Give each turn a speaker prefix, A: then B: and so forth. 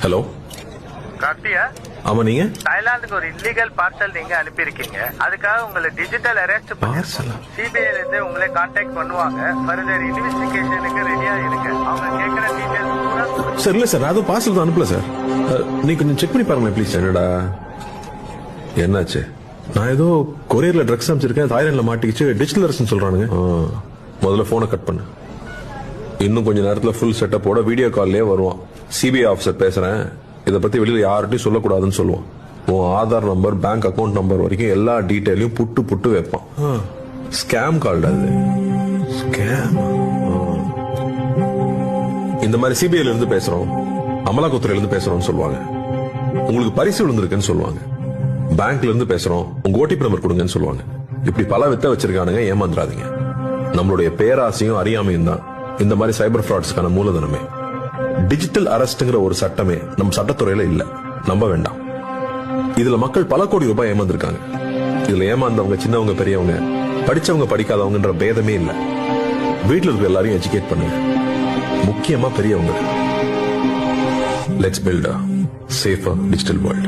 A: Hello
B: கார்த்தியா,
A: ஆமா, நீங்க
B: தாய்லாந்துக்கு ஒரு இல்லீகல் பார்சல் நீங்க அனுப்பியிருக்கீங்க. அதுக்காக உங்களை டிஜிட்டல் அரெஸ்ட்
A: பார்சலா?
B: சிபிஐல இருந்து உங்களை கான்டாக்ட் பண்ணுவாங்க. ஃபர்தர் இன்வெஸ்டிகேஷனுக்கு ரெடியா இருங்க. அவங்க கேட்கிற டீடைல்ஸ் பூரா
A: சார் இல்ல சார், அது பார்சல் தான் அனுப்பல சார். நீ கொஞ்சம் செக் பண்ணி பாருங்களேன் ப்ளீஸ். என்னடா என்னாச்சு? நான் ஏதோ கொரியர்ல ட்ரக்ஸ் அனுப்பிச்சிருக்கேன், தாய்லாந்துல மாட்டிக்கிச்சு, டிஜிட்டல் அரெஸ்ட் சொல்றானுங்க. முதல்ல போனை கட் பண்ணு. இன்னும் கொஞ்ச நேரத்துல ஃபுல் செட்டப்போட வீடியோ கால்லயே வருவான். சிபிஐ ஆபீசர் பேசுறேன், இதை பத்தி வெளியில யார்கிட்டையும் சொல்லக்கூடாதுன்னு சொல்லுவான். உன் Aadhaar number, bank account number வரைக்கும் எல்லா டீட்டெயிலையும் புட்டு புட்டு வைப்பான். ஸ்கேம் கால்டு அது. ஸ்கேம். இந்த மாதிரி சிபிஐல இருந்து பேசுறோம், அமலாக்கத்துறையில இருந்து பேசுறோம்னு சொல்லுவாங்க. உங்களுக்கு பரிசு விழுந்திருக்குன்னு சொல்லுவாங்க. பேங்க்ல இருந்து பேசுறோம், உங்க ஓடிபி நம்பர் கொடுங்கன்னு சொல்லுவாங்க. இப்படி பல வித்த வச்சிருக்கானுங்க, ஏமாந்துடாதீங்க. நம்மளுடைய பேராசையும் அறியாமையும் தான் இந்த மாதிரி சைபர் ஃப்ராட்ஸ்க்கான மூலதனமே. டிஜிட்டல் அரெஸ்ட்ங்கிற ஒரு சட்டமே நம்ம சட்டத்துறையில இல்ல, நம்ப வேண்டாம். இதுல மக்கள் பல கோடி ரூபாய் ஏமாந்துருக்காங்க. இதுல ஏமாந்தவங்க சின்னவங்க பெரியவங்க, படிச்சவங்க படிக்காதவங்கன்ற பேதமே இல்ல. வீட்டுல இருக்க எல்லாரையும் எஜுகேட் பண்ணுங்க, முக்கியமா பெரியவங்க. Let's build a safer digital world.